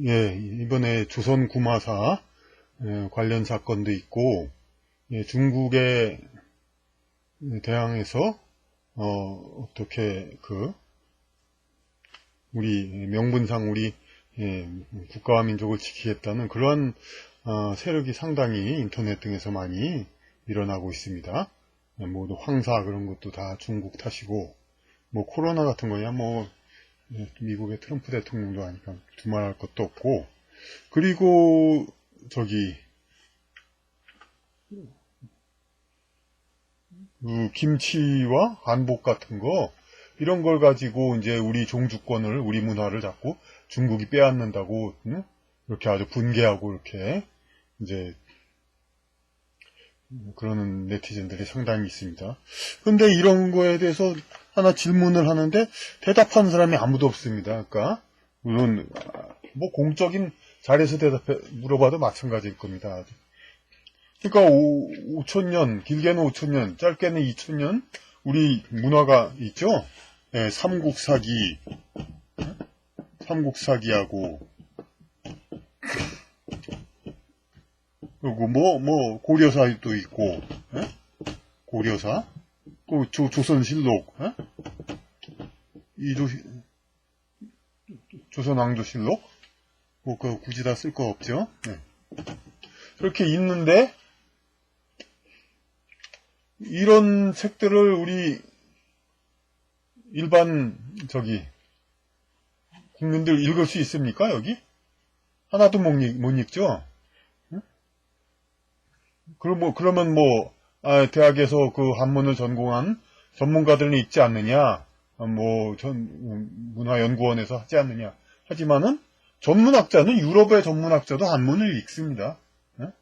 예, 이번에 조선 구마사 관련 사건도 있고, 예, 중국에 대항해서 어떻게 우리 명분상 우리 국가와 민족을 지키겠다는 그러한 세력이 상당히 인터넷 등에서 많이 일어나고 있습니다. 뭐 황사 그런 것도 다 중국 탓이고, 뭐 코로나 같은 거야 뭐 미국의 트럼프 대통령도 하니까 두말할 것도 없고, 그리고 저기 그 김치와 한복 같은 거 이런 걸 가지고 이제 우리 종주권을 우리 문화를 자꾸 중국이 빼앗는다고, 응? 이렇게 아주 분개하고 이렇게 이제 그러는 네티즌들이 상당히 있습니다. 근데 이런 거에 대해서 하나 질문을 하는데 대답하는 사람이 아무도 없습니다. 그러니까 물론 뭐 공적인 자리에서 물어봐도 마찬가지일 겁니다. 그러니까 5천년, 길게는 5천년, 짧게는 2천년 우리 문화가 있죠. 예, 삼국사기하고 그리고 뭐 고려사도 있고, 예? 고려사, 또 조선실록, 예? 조선왕조실록, 뭐 굳이 다 쓸 거 없죠. 예. 그렇게 있는데 이런 책들을 우리 일반 국민들 읽을 수 있습니까? 여기 하나도 못 읽죠. 그러면 대학에서 그 한문을 전공한 전문가들은 있지 않느냐, 문화연구원에서 하지 않느냐. 하지만은, 유럽의 전문학자도 한문을 읽습니다. 예?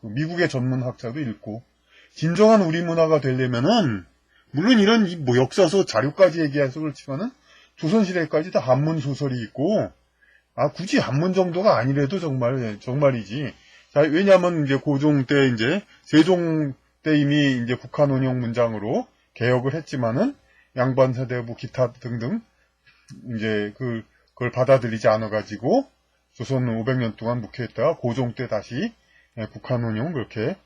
미국의 전문학자도 읽고, 진정한 우리 문화가 되려면은, 물론 이런 역사서 자료까지 얘기해서 그렇지만은, 조선시대까지 다 한문 소설이 있고, 굳이 한문 정도가 아니래도 정말이지. 자, 왜냐하면 이제 고종 때 이제 세종 때 이미 이제 북한 운영 문장으로 개혁을 했지만은 양반 세대부 기타 등등 이제 그걸 받아들이지 않아가지고 조선 500년 동안 묵혀있다가 고종 때 다시 북한 운영 그렇게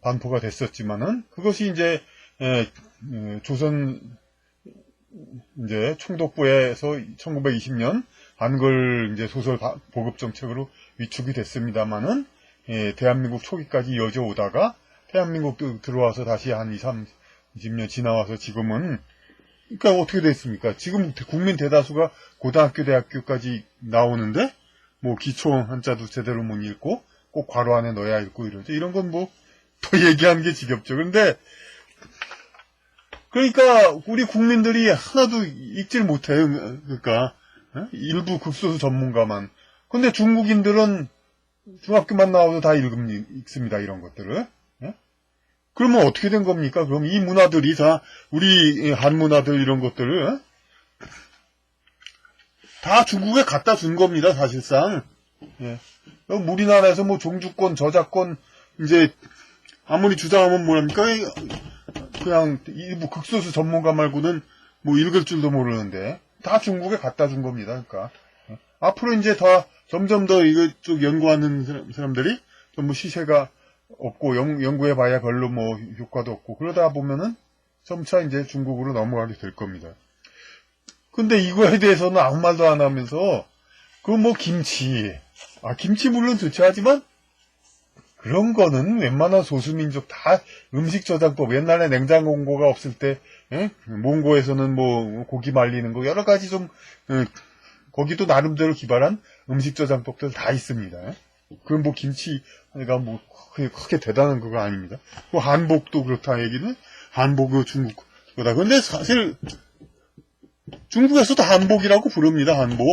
반포가 됐었지만은 그것이 이제 조선 이제 총독부에서 1920년 한글 이제 소설 보급 정책으로 위축이 됐습니다만은 대한민국 초기까지 이어져 오다가 대한민국 들어와서 다시 한 20년 지나와서 지금은 그러니까 어떻게 됐습니까? 지금 국민 대다수가 고등학교 대학교까지 나오는데 뭐 기초 한자도 제대로 못 읽고 꼭 괄호 안에 넣어야 읽고 이러죠. 이런 건 뭐 더 얘기하는 게 지겹죠. 그러니까 우리 국민들이 하나도 읽질 못해요. 그러니까 일부 극소수 전문가만. 근데 중국인들은 중학교만 나와도 다 읽습니다. 이런 것들을. 예? 그러면 어떻게 된 겁니까? 그럼 이 문화들이 다 우리 한문화들 이런 것들을 다 중국에 갖다 준 겁니다. 사실상. 예. 우리나라에서 뭐 종주권, 저작권 이제 아무리 주장하면 뭐랍니까? 그냥 일부 극소수 전문가 말고는 뭐 읽을 줄도 모르는데 다 중국에 갖다 준 겁니다. 그러니까 앞으로 이제 점점 더 이쪽 연구하는 사람들이 전부 시세가 없고 연구해 봐야 별로 뭐 효과도 없고 그러다 보면은 점차 이제 중국으로 넘어가게 될 겁니다. 근데 이거에 대해서는 아무 말도 안 하면서 김치 물론 좋지 하지만 그런 거는 웬만한 소수민족 다 음식 저장법, 옛날에 냉장 공고가 없을 때, 몽고에서는 뭐 고기 말리는 거 여러 가지 거기도 나름대로 기발한 음식 저장법들 다 있습니다. 그건 뭐 김치가 뭐 크게 대단한 그거 아닙니다. 뭐 한복도 그렇다 얘기는 한복은 중국 거다. 근데 사실 중국에서도 한복이라고 부릅니다. 한복.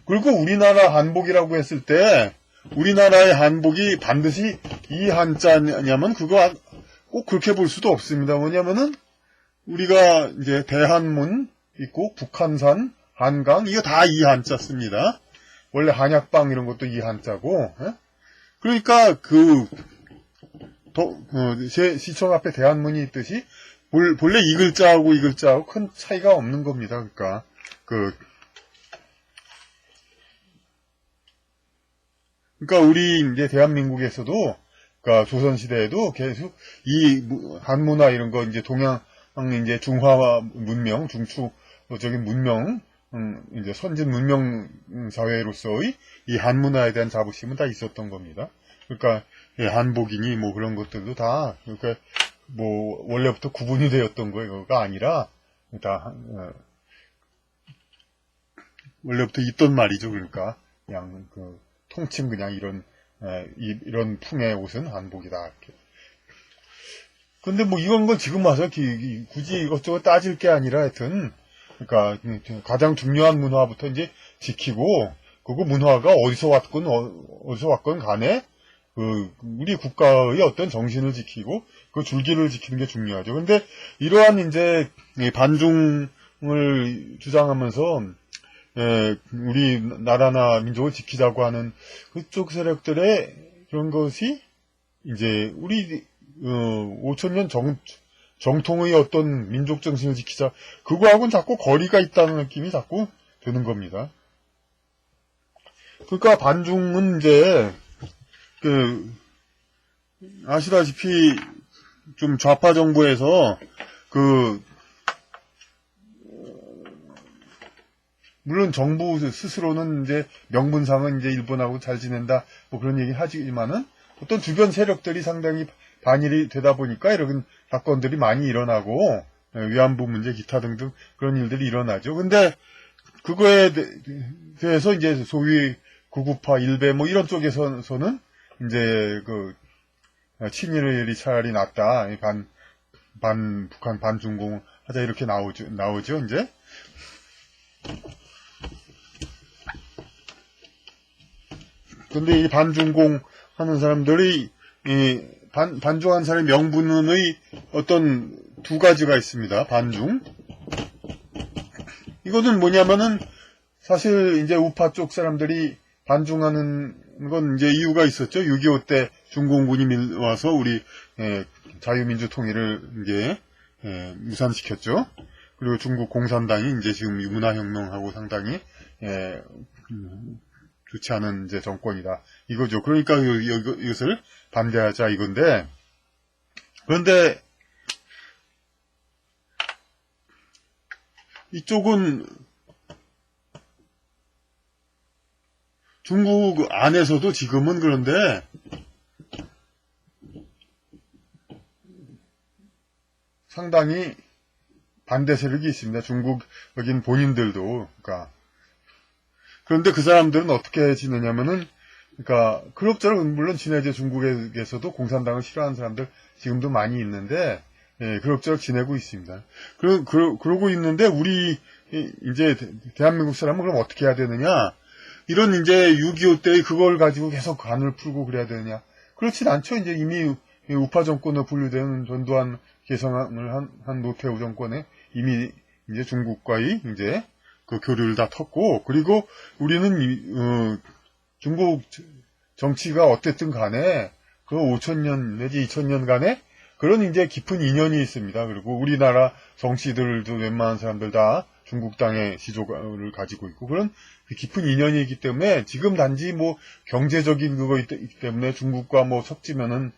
그리고 우리나라 한복이라고 했을 때 우리나라의 한복이 반드시 이 한자냐면 그거 꼭 그렇게 볼 수도 없습니다. 뭐냐면은 우리가 이제 대한문 있고 북한산, 한강 이거 다 이 한자 씁니다. 원래 한약방 이런 것도 이 한자고. 그러니까 시청 앞에 대한문이 있듯이 본래 이 글자하고 이 글자하고 큰 차이가 없는 겁니다. 그러니까 그러니까 우리 이제 대한민국에서도, 그러니까 조선시대에도 계속 이 한문화 이런 거 이제 동양 이제 중화 문명, 중추적인 문명, 이제 선진 문명 사회로서의 이 한문화에 대한 자부심은 다 있었던 겁니다. 그러니까 한복이니 뭐 그런 것들도 다, 그러니까 뭐 원래부터 구분이 되었던 거가 아니라 다 원래부터 있던 말이죠. 그러니까 그냥 그 통칭 그냥 이런 풍의 옷은 한복이다. 이렇게. 근데 뭐 이런 건 지금 와서 굳이 이것저것 따질 게 아니라 하여튼, 그러니까 가장 중요한 문화부터 이제 지키고, 그거 문화가 어디서 왔건 간에 우리 국가의 어떤 정신을 지키고 그 줄기를 지키는 게 중요하죠. 근데 이러한 이제 반중을 주장하면서 우리 나라나 민족을 지키자고 하는 그쪽 세력들의 그런 것이 이제 우리 5천년 정통의 어떤 민족 정신을 지키자, 그거하고는 자꾸 거리가 있다는 느낌이 자꾸 드는 겁니다. 그러니까 반중은 이제 아시다시피 좀 좌파 정부에서 물론 정부 스스로는 이제 명분상은 이제 일본하고 잘 지낸다 뭐 그런 얘기 하지만은 어떤 주변 세력들이 상당히 반일이 되다 보니까 이런 사건들이 많이 일어나고 위안부 문제 기타 등등 그런 일들이 일어나죠. 근데 그거에 대해서 이제 소위 구구파 일베 뭐 이런 쪽에서는 이제 친일이 차라리 낫다, 북한 반중공 하자 이렇게 나오죠 이제. 근데 이 반중공 하는 사람들이 반중한 사람의 명분의 어떤 두 가지가 있습니다. 반중. 이거는 뭐냐면은 사실 이제 우파 쪽 사람들이 반중하는 건 이제 이유가 있었죠. 6.25 때 중공군이 밀와서 우리 자유민주 통일을 이제 무산시켰죠. 그리고 중국 공산당이 이제 지금 문화혁명하고 상당히 좋지 않은 이제 정권이다 이거죠. 그러니까 이것을 반대하자 이건데, 그런데 이쪽은 중국 안에서도 지금은 그런데 상당히 반대 세력이 있습니다. 중국 여긴 본인들도. 그런데 그 사람들은 어떻게 지내냐면은, 그러니까 그럭저럭 물론 지내죠. 중국에서도 공산당을 싫어하는 사람들 지금도 많이 있는데, 그럭저럭 지내고 있습니다. 그러고 있는데 우리 이제 대한민국 사람은 그럼 어떻게 해야 되느냐? 이런 이제 6.25 때 그걸 가지고 계속 간을 풀고 그래야 되느냐? 그렇진 않죠. 이제 이미 우파 정권으로 분류되는 전두환 개성을 한 노태우 정권에 이미 이제 중국과의 이제 그 교류를 다 텄고, 그리고 우리는 중국 정치가 어쨌든 간에 그 5천년 내지 2천년 간에 그런 이제 깊은 인연이 있습니다. 그리고 우리나라 정치들도 웬만한 사람들 다 중국 땅의 시조를 가지고 있고 그런 깊은 인연이 있기 때문에 지금 단지 뭐 경제적인 그거 있기 때문에 중국과 뭐 섞지면은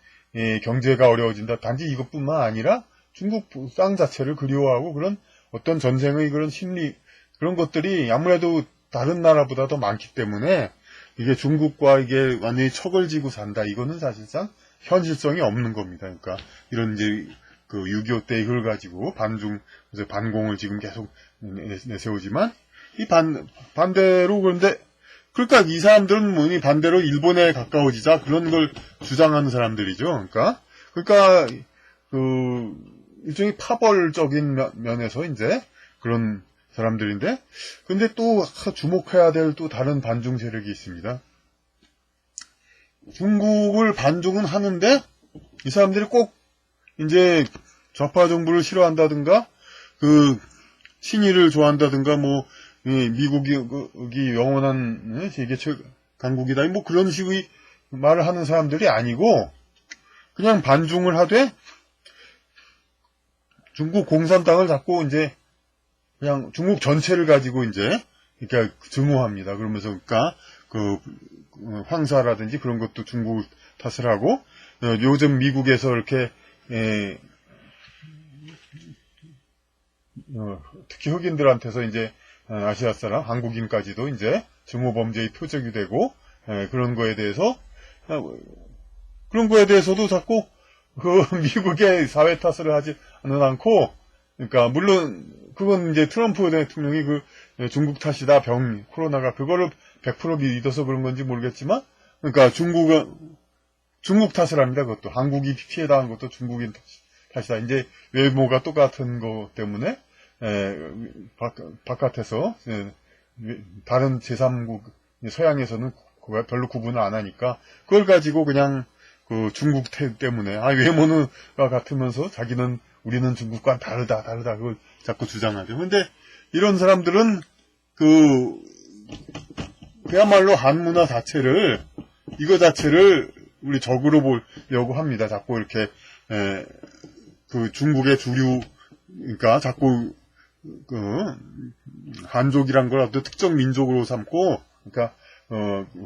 경제가 어려워진다. 단지 이것뿐만 아니라 중국 땅 자체를 그리워하고 그런 어떤 전생의 그런 심리 그런 것들이 아무래도 다른 나라보다 더 많기 때문에 이게 중국과 이게 완전히 척을 지고 산다. 이거는 사실상 현실성이 없는 겁니다. 그러니까 이런 이제 그 6.25 때 이걸 가지고 반공을 지금 계속 내세우지만 이 반대로 그런데 그러니까 이 사람들은 뭐니 반대로 일본에 가까워지자 그런 걸 주장하는 사람들이죠. 그러니까 그 일종의 파벌적인 면에서 이제 그런 사람들인데, 근데 또 주목해야 될 또 다른 반중 세력이 있습니다. 중국을 반중은 하는데 이 사람들이 꼭 이제 좌파 정부를 싫어한다든가 그 친일을 좋아한다든가 뭐 미국이 영원한 세계 강국이다 뭐 그런 식의 말을 하는 사람들이 아니고 그냥 반중을 하되 중국 공산당을 자꾸 이제 그냥 중국 전체를 가지고 이제 그러니까 증오합니다. 그러면서 그러니까 황사라든지 그런 것도 중국 탓을 하고, 요즘 미국에서 이렇게, 특히 흑인들한테서 이제, 아시아 사람, 한국인까지도 이제 증오범죄의 표적이 되고, 그런 거에 대해서도 자꾸, 미국의 사회 탓을 하지 않고, 그러니까, 물론, 그건 이제 트럼프 대통령이 중국 탓이다, 코로나가, 그거를 100% 믿어서 그런 건지 모르겠지만, 그러니까 중국 탓을 합니다, 그것도. 한국이 피해당한 것도 중국인 탓이다. 이제 외모가 똑같은 것 때문에, 바깥에서, 다른 제3국, 서양에서는 별로 구분을 안 하니까, 그걸 가지고 그냥, 중국 때문에, 외모는 같으면서 우리는 중국과는 다르다, 그걸 자꾸 주장하죠. 근데, 이런 사람들은, 그야말로 한 문화 자체를, 이거 자체를 우리 적으로 보려고 합니다. 자꾸 이렇게, 중국의 주류, 그러니까 자꾸, 한족이란 걸 어떤 특정 민족으로 삼고, 그러니까,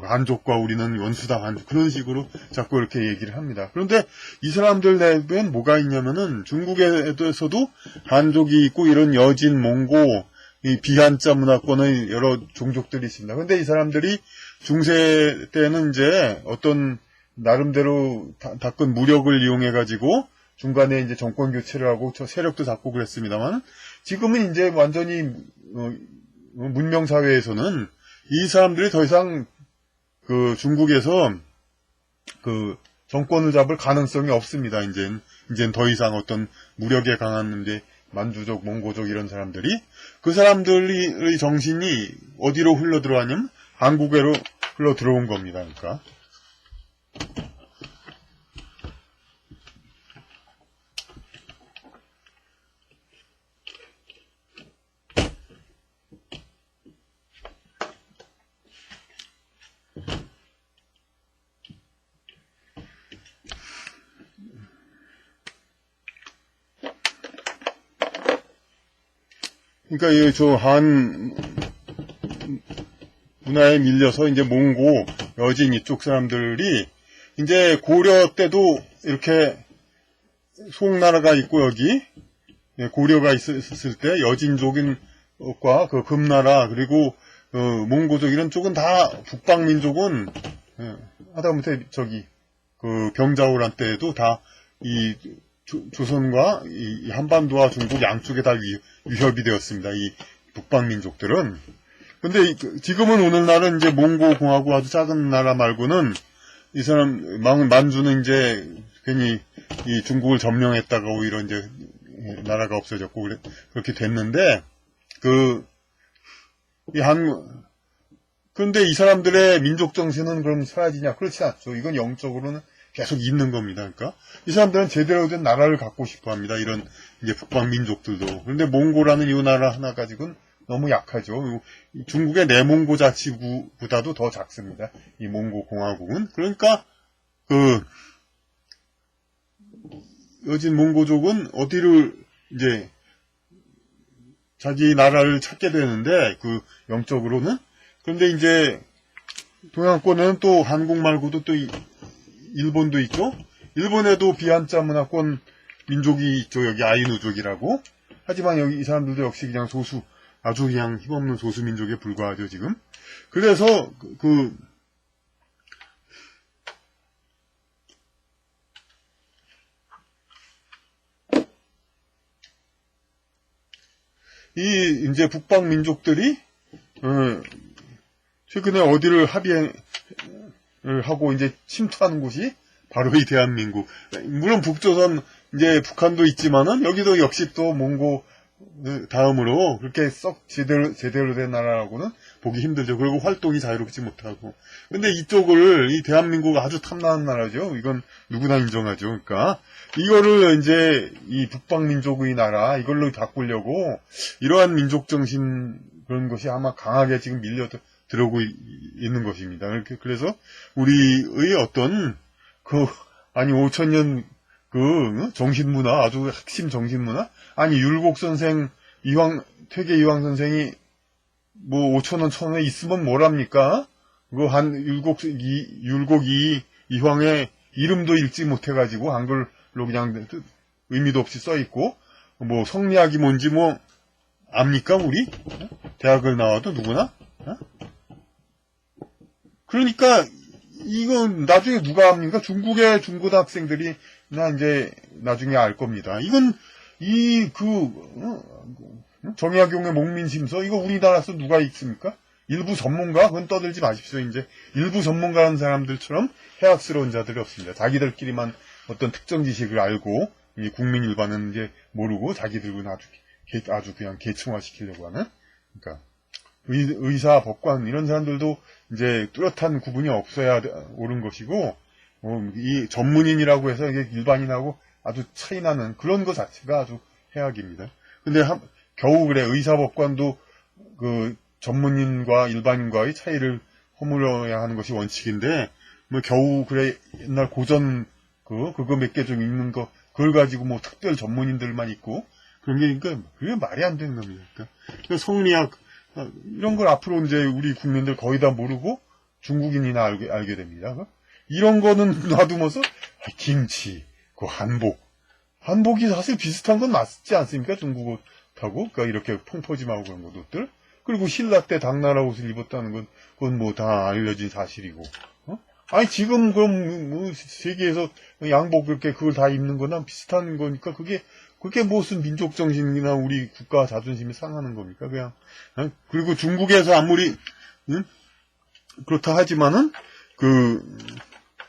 한족과 우리는 원수다, 그런 식으로 자꾸 이렇게 얘기를 합니다. 그런데 이 사람들 내부엔 뭐가 있냐면은 중국에서도 한족이 있고 이런 여진, 몽고, 이 비한자 문화권의 여러 종족들이 있습니다. 근데 이 사람들이 중세 때는 이제 어떤 나름대로 다큰 무력을 이용해가지고 중간에 이제 정권 교체를 하고 세력도 잡고 그랬습니다만 지금은 이제 완전히 문명사회에서는 이 사람들이 더 이상 중국에서 정권을 잡을 가능성이 없습니다. 이젠 더 이상 어떤 무력에 강한 이제 만주족, 몽고족 이런 사람들이 그 사람들의 정신이 어디로 흘러 들어가냐면 한국으로 흘러 들어온 겁니다. 그러니까. 그러니까 한 문화에 밀려서 이제 몽고, 여진 이쪽 사람들이 이제 고려 때도 이렇게 송나라가 있고 여기 고려가 있었을 때 여진족인과 금나라 그리고 몽고족 이런 쪽은 다 북방민족은 하다못해 병자호란 때에도 다 이 조선과 이 한반도와 중국 양쪽에 다 위협이 되었습니다. 이 북방민족들은. 근데 지금은 오늘날은 이제 몽고공화국 아주 작은 나라 말고는 이 사람 만주는 이제 괜히 이 중국을 점령했다가 오히려 이제 나라가 없어졌고 그렇게 됐는데 그런데 이 사람들의 민족 정신은 그럼 사라지냐? 그렇지 않죠. 이건 영적으로는 계속 있는 겁니다. 그러니까 이 사람들은 제대로 된 나라를 갖고 싶어 합니다. 이런 이제 북방 민족들도. 그런데 몽고라는 이 나라 하나 가지고는 너무 약하죠. 중국의 내몽고 자치구보다도 더 작습니다. 이 몽고 공화국은. 그러니까 여진 몽고족은 어디를 이제 자기 나라를 찾게 되는데 영적으로는. 그런데 이제 동양권에는 또 한국 말고도 또 일본도 있죠. 일본에도 비한자 문화권 민족이 있죠. 여기 아이누족이라고. 하지만 여기 이 사람들도 역시 그냥 아주 그냥 힘없는 소수민족에 불과하죠, 지금. 그래서, 이제 북방민족들이, 최근에 어디를 합의를 하고 이제 침투하는 곳이 바로 이 대한민국. 물론 북조선, 이제 북한도 있지만은 여기도 역시 또 몽고 다음으로 그렇게 썩 제대로 된 나라라고는 보기 힘들죠. 그리고 활동이 자유롭지 못하고. 근데 이 대한민국 아주 탐나는 나라죠. 이건 누구나 인정하죠. 그러니까 이거를 이제 이 북방민족의 나라 이걸로 바꾸려고 이러한 민족정신 그런 것이 아마 강하게 지금 들어오고 있는 것입니다. 그래서 우리의 어떤 5천년 정신문화, 아주 핵심 정신문화? 아니, 율곡 선생, 퇴계 이황 선생이 5,000원, 1,000원에 있으면 뭐랍니까? 그거 한 율곡 이황의 이름도 읽지 못해가지고 한글로 그냥 의미도 없이 써있고, 뭐 성리학이 뭔지 뭐 압니까 우리? 대학을 나와도 누구나? 그러니까 이건 나중에 누가 합니까? 중국의 중고등학생들이 나 이제 나중에 알 겁니다. 이건 정약용의 목민심서 이거 우리나라에서 누가 읽습니까? 일부 전문가? 그건 떠들지 마십시오. 이제 일부 전문가라는 사람들처럼 해악스러운 자들이 없습니다. 자기들끼리만 어떤 특정 지식을 알고 이 국민 일반은 이제 모르고 자기들은 아주 그냥 계층화시키려고 하는. 그러니까 의사, 법관 이런 사람들도 이제 뚜렷한 구분이 없어야 옳은 것이고, 이 전문인이라고 해서 이게 일반인하고 아주 차이나는 그런 것 자체가 아주 해악입니다. 근데 겨우 그래 의사, 법관도 그 전문인과 일반인과의 차이를 허물어야 하는 것이 원칙인데, 뭐 겨우 그래 옛날 고전 그거 몇 개 좀 읽는 거 그걸 가지고 뭐 특별 전문인들만 있고 그런 게 그러니까 그게 말이 안 되는 겁니다. 그러니까 성리학 이런 걸 앞으로 이제 우리 국민들 거의 다 모르고 중국인이나 알게 됩니다. 이런 거는 놔두면서 김치, 한복이 사실 비슷한 건 맞지 않습니까? 중국옷하고 그러니까 이렇게 펑퍼짐하고 그런 것들. 그리고 신라 때 당나라 옷을 입었다는 건 그건 뭐 다 알려진 사실이고. 아니 지금 그럼 뭐 세계에서 양복 그렇게 그걸 다 입는 거나 비슷한 거니까 그게 무슨 민족 정신이나 우리 국가 자존심이 상하는 겁니까? 그냥 그리고 중국에서 아무리 그렇다 하지만은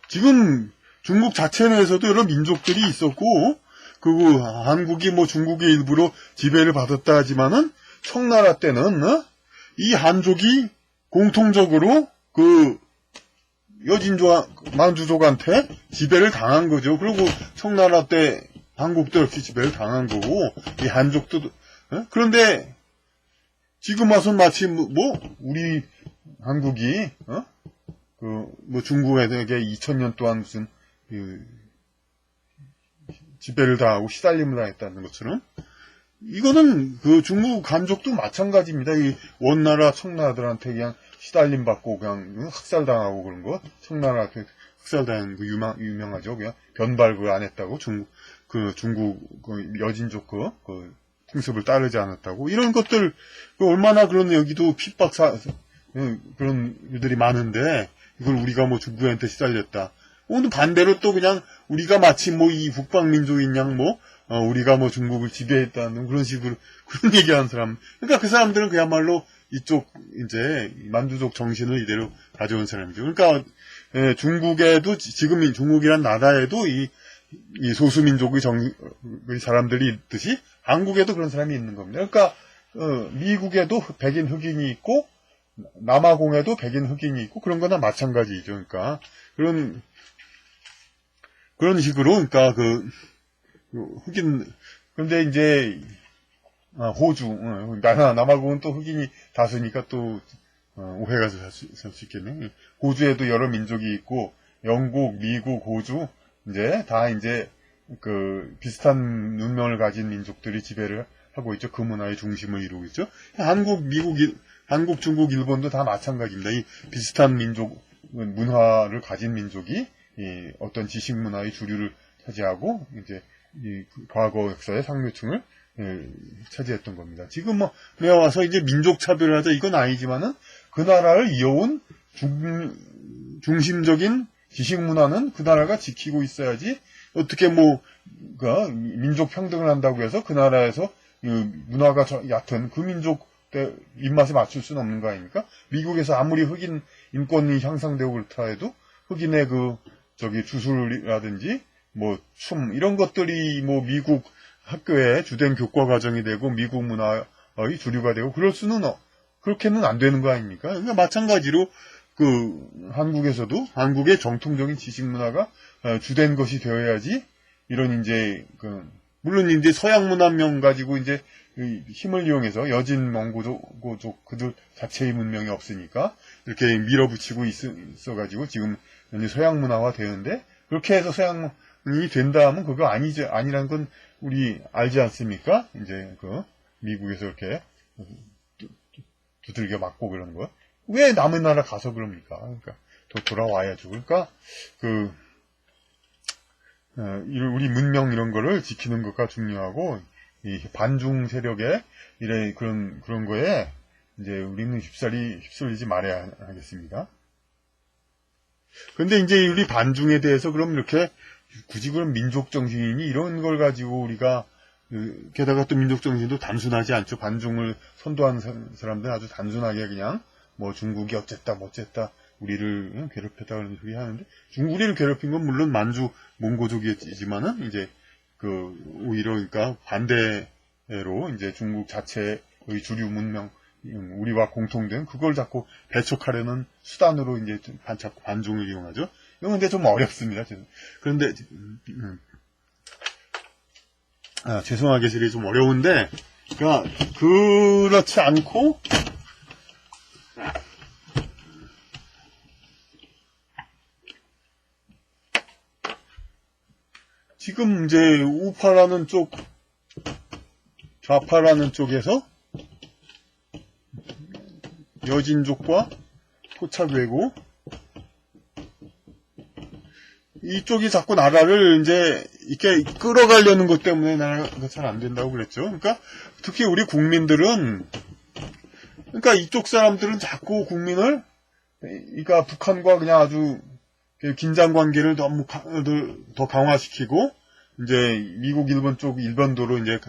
지금 중국 자체 내에서도 여러 민족들이 있었고 그리고 한국이 뭐 중국의 일부로 지배를 받았다 하지만은 청나라 때는 이 한족이 공통적으로 만주족한테 지배를 당한 거죠. 그리고 청나라 때 한국도 역시 지배를 당한 거고, 이 한족도, 그런데, 지금 와서 마치, 우리 한국이, 중국에게 2000년 동안 무슨, 지배를 당하고 시달림을 당했다는 것처럼, 이거는 중국 한족도 마찬가지입니다. 이 원나라 청나라들한테 그냥 시달림 받고 그냥 학살당하고 그런 거. 청나라한테 학살당한 거 유명하죠. 그냥 변발 안 했다고. 중국 여진족 풍습을 따르지 않았다고. 이런 것들 얼마나 그런 여기도 그런 일들이 많은데 이걸 우리가 뭐 중국한테 시달렸다. 오늘 반대로 또 그냥 우리가 마치 이 북방민족인 양 우리가 중국을 지배했다는 그런 식으로 그런 얘기하는 사람. 그러니까 그 사람들은 그야말로 이쪽 이제 만주족 정신을 이대로 가져온 사람이죠. 그러니까 중국에도 지금 중국이란 나라에도 이 소수민족의 사람들이 있듯이 한국에도 그런 사람이 있는 겁니다. 그러니까 미국에도 백인 흑인이 있고 남아공에도 백인 흑인이 있고 그런 거나 마찬가지죠. 그러니까 그런 식으로 그러니까 흑인 그런데 이제 호주 남아공은 또 흑인이 다수니까 또 오해가 살 수 있겠네. 호주에도 여러 민족이 있고 영국, 미국, 호주 이제 다 이제 비슷한 문명을 가진 민족들이 지배를 하고 있죠. 그 문화의 중심을 이루고 있죠. 한국, 중국, 일본도 다 마찬가지입니다. 이 비슷한 문화를 가진 민족이 어떤 지식 문화의 주류를 차지하고 이제 과거 역사의 상류층을 차지했던 겁니다. 지금 내가 와서 이제 민족 차별을 하자 이건 아니지만은 그 나라를 이어온 중심적인 지식 문화는 그 나라가 지키고 있어야지 어떻게 민족 평등을 한다고 해서 그 나라에서 문화가 얕은 그 민족 입맛에 맞출 수는 없는 거 아닙니까? 미국에서 아무리 흑인 인권이 향상되고 그렇다 해도 흑인의 주술이라든지 춤 이런 것들이 미국 학교에 주된 교과 과정이 되고 미국 문화의 주류가 되고 그렇게는 안 되는 거 아닙니까? 그러니까 마찬가지로 한국에서도 한국의 정통적인 지식 문화가 주된 것이 되어야지 이런 이제 물론 이제 서양 문화명 가지고 이제 힘을 이용해서 여진 몽고족 그들 자체의 문명이 없으니까 이렇게 밀어붙이고 있어가지고 지금 서양 문화화 되는데 그렇게 해서 서양이 된다 하면 그거 아니란 건 우리 알지 않습니까? 이제 미국에서 이렇게 두들겨 맞고 그러는 거. 왜 남의 나라 가서 그럽니까? 그러니까 또 돌아와야죠. 그러니까 우리 문명 이런 거를 지키는 것가 중요하고, 이 반중 세력의 그런 거에 이제 우리는 휩쓸리지 말아야 하겠습니다. 근데 이제 우리 반중에 대해서 그럼 이렇게 굳이 그런 민족 정신이 이런 걸 가지고 우리가, 게다가 또 민족 정신도 단순하지 않죠. 반중을 선도하는 사람들은 아주 단순하게 그냥 뭐 중국이 어쨌다 우리를 괴롭혔다 그런 소리 하는데, 우리를 괴롭힌 건 물론 만주 몽고족이지만은 이제 오히려 그러니까 반대로 이제 중국 자체의 주류 문명, 우리와 공통된 그걸 자꾸 배척하려는 수단으로 이제 자꾸 반중을 이용하죠. 이건 근데 좀 어렵습니다. 그런데 죄송하게 되게 좀 어려운데, 그러니까 그렇지 않고 지금 이제 우파라는 쪽, 좌파라는 쪽에서 여진족과 토착외고 이쪽이 자꾸 나라를 이제 이렇게 끌어가려는 것 때문에 나라가 잘 안 된다고 그랬죠. 그러니까 특히 우리 국민들은, 그러니까 이쪽 사람들은 자꾸 국민을, 그러니까 북한과 그냥 아주 긴장 관계를 너무 더 강화시키고 이제 미국, 일본 쪽 일본도로 이제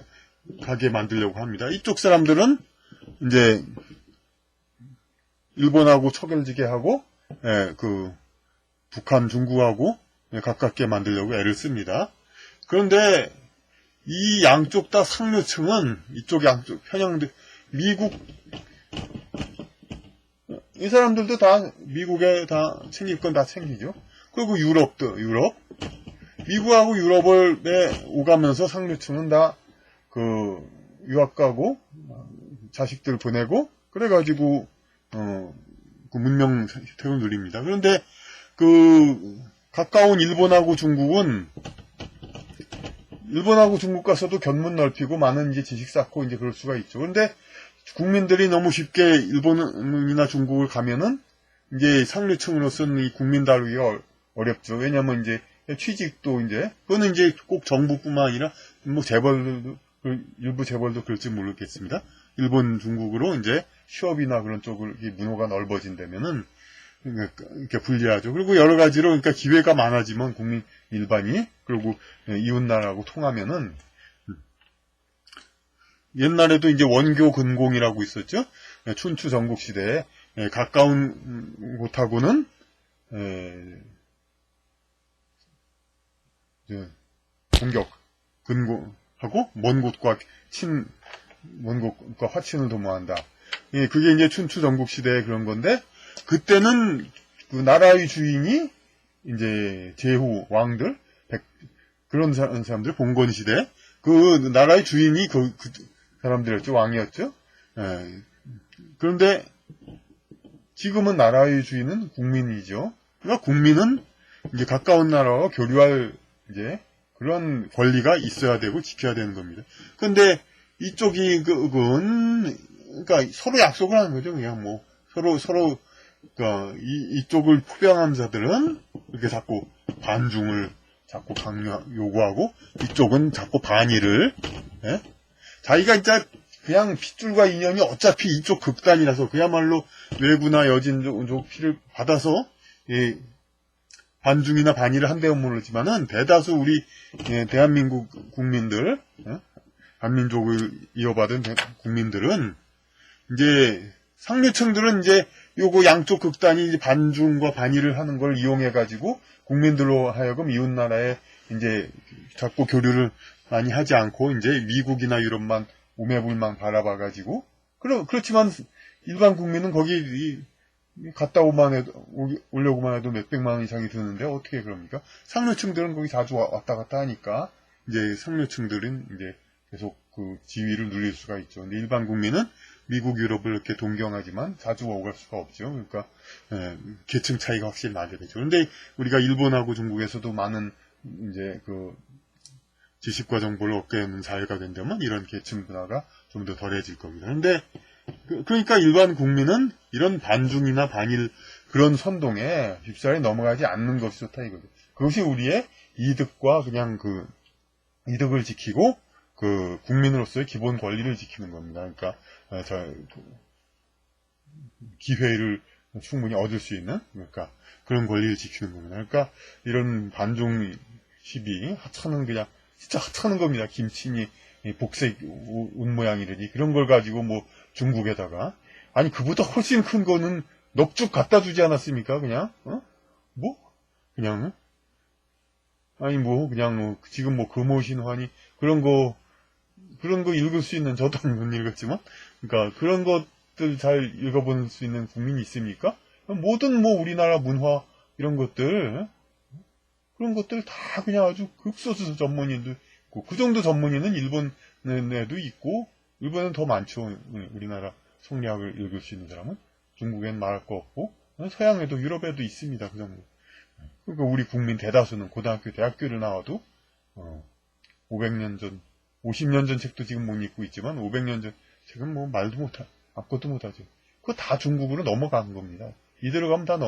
가게 만들려고 합니다. 이쪽 사람들은 이제 일본하고 척결지게 하고, 북한, 중국하고 가깝게 만들려고 애를 씁니다. 그런데 이 양쪽 다 상류층은, 이쪽 양쪽 편향들, 미국, 이 사람들도 다 미국에 다 챙길 건 다 챙기죠. 그리고 유럽, 미국하고 유럽에 오가면서 상류층은 다 유학 가고 자식들 보내고 그래가지고 그 문명 혜택을 누립니다. 그런데 가까운 일본하고 중국은, 일본하고 중국 가서도 견문 넓히고 많은 이제 지식 쌓고 이제 그럴 수가 있죠. 그런데 국민들이 너무 쉽게 일본이나 중국을 가면은 이제 상류층으로서는 이 국민 다루기가 어렵죠. 왜냐면 이제 취직도 이제, 그거는 이제 꼭 정부뿐만 아니라 뭐 재벌들도, 일부 재벌도 그럴지 모르겠습니다. 일본, 중국으로 이제 취업이나 그런 쪽을 문호가 넓어진다면은 이렇게 불리하죠. 그리고 여러 가지로 그러니까 기회가 많아지면 국민 일반이, 그리고 이웃나라하고 통하면은, 옛날에도 이제 원교 근공이라고 있었죠. 춘추 전국 시대에 가까운 곳하고는 공격, 근공하고 먼 곳과 화친을 도모한다. 그게 이제 춘추 전국 시대의 그런 건데, 그때는 그 나라의 주인이 이제 제후 왕들, 그런 사람들, 봉건 시대 그 나라의 주인이 그 사람들이었죠. 왕이었죠. 그런데 지금은 나라의 주인은 국민이죠. 그러니까 국민은 이제 가까운 나라와 교류할 이제 그런 권리가 있어야 되고 지켜야 되는 겁니다. 그런데 이쪽이 그러니까 서로 약속을 하는 거죠. 그냥 뭐 서로 그러니까 이쪽을 포병한 자들은 이렇게 자꾸 반중을 자꾸 요구하고, 이쪽은 자꾸 반일을, 자기가 진짜 그냥 핏줄과 인연이 어차피 이쪽 극단이라서 그야말로 외구나 여진족 피를 받아서 반중이나 반일을 한대면 모르지만은 대다수 우리 대한민국 국민들, 반민족을 이어받은 국민들은 이제 상류층들은 이제 요거 양쪽 극단이 이제 반중과 반일을 하는 걸 이용해 가지고 국민들로 하여금 이웃나라에 이제 자꾸 교류를 많이 하지 않고 이제 미국이나 유럽만 오매불망 바라봐 가지고, 그렇지만 일반 국민은 거기 갔다 오려고만 해도 몇백만 원 이상이 드는데 어떻게 그럽니까? 상류층들은 거기 자주 왔다 갔다 하니까 이제 상류층들은 이제 계속 그 지위를 누릴 수가 있죠. 근데 일반 국민은 미국, 유럽을 이렇게 동경하지만 자주 오갈 수가 없죠. 그러니까 계층 차이가 확실히 나게 되죠. 그런데 우리가 일본하고 중국에서도 많은 이제 지식과 정보를 얻게 하는 사회가 된다면 이런 계층 문화가 좀 더 덜해질 겁니다. 그런데 그러니까 일반 국민은 이런 반중이나 반일 그런 선동에 휩싸여 넘어가지 않는 것이 좋다 이거죠. 그것이 우리의 이득과 그냥 그 이득을 지키고 그 국민으로서의 기본 권리를 지키는 겁니다. 그러니까 기회를 충분히 얻을 수 있는 그러니까 그런 권리를 지키는 겁니다. 그러니까 이런 반중 시비 하찮은 그냥 진짜 하찮은 겁니다. 김치니 복색 옷 모양이라니 그런 걸 가지고 뭐 중국에다가 아니 그보다 훨씬 큰 거는 넙죽 갖다 주지 않았습니까? 그냥 뭐 그냥 아니 뭐 그냥 뭐 지금 뭐 금오신환이 그런 거 읽을 수 있는 저도 못 읽었지만 그러니까 그런 것들 잘 읽어볼 수 있는 국민이 있습니까? 모든 뭐 우리나라 문화 이런 것들 그런 것들 다 그냥 아주 극소수 전문인도 있고 그 정도 전문인은 일본에도 있고 일본은 더 많죠. 우리나라 성리학을 읽을 수 있는 사람은 중국엔 말할 거 없고 서양에도 유럽에도 있습니다. 그 정도. 그러니까 우리 국민 대다수는 고등학교, 대학교를 나와도 500년 전, 50년 전 책도 지금 못 읽고 있지만 500년 전 책은 뭐 말도 못하, 아무것도 못하죠. 그거 다 중국으로 넘어간 겁니다. 이대로 가면 다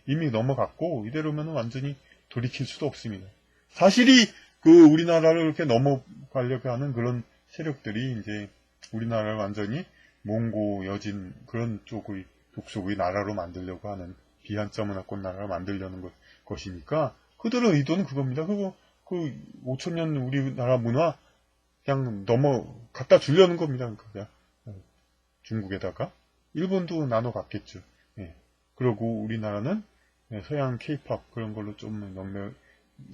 이미 넘어갔고 이대로면 완전히 돌이킬 수도 없습니다. 사실이 그 우리나라를 이렇게 넘어가려고 하는 그런 세력들이 이제 우리나라를 완전히 몽고, 여진 그런 쪽의 독속의 나라로 만들려고 하는 비한자 문화권 나라를 만들려는 것이니까 그들의 의도는 그겁니다. 그거 그 5천년 우리나라 문화 그냥 갖다 주려는 겁니다. 그냥 중국에다가 일본도 나눠 갔겠죠. 예. 그리고 우리나라는 서양 케이팝 그런 걸로 좀 영향이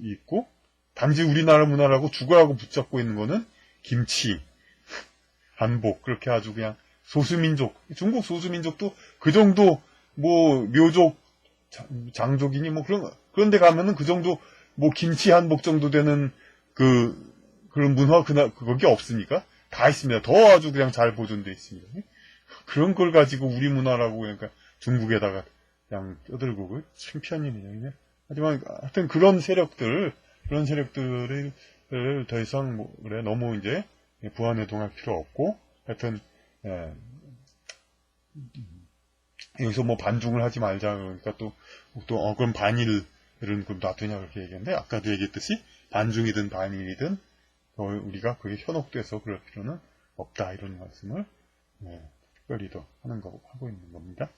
있고 단지 우리나라 문화라고 죽어라고 붙잡고 있는 거는 김치, 한복 그렇게 아주 그냥 소수민족 중국 소수민족도 그 정도 뭐 묘족 장족이니 뭐 그런데 가면은 그 정도 뭐 김치 한복 정도 되는 그런 문화 그게 없으니까 다 있습니다. 더 아주 그냥 잘 보존돼 있습니다. 그런 걸 가지고 우리 문화라고 그러니까 중국에다가 그냥 떠들고 창피한일이네요. 하지만 하여튼 그런 세력들을 더 이상 뭐 그래 너무 이제 부안에 동할 필요 없고 하여튼 여기서 뭐 반중을 하지 말자 그러니까 또 그럼 반일은 그럼 놔두냐 그렇게 얘기했는데 아까도 얘기했듯이 반중이든 반일이든 우리가 그게 현혹돼서 그럴 필요는 없다 이런 말씀을 특별히 더 하고 있는 겁니다.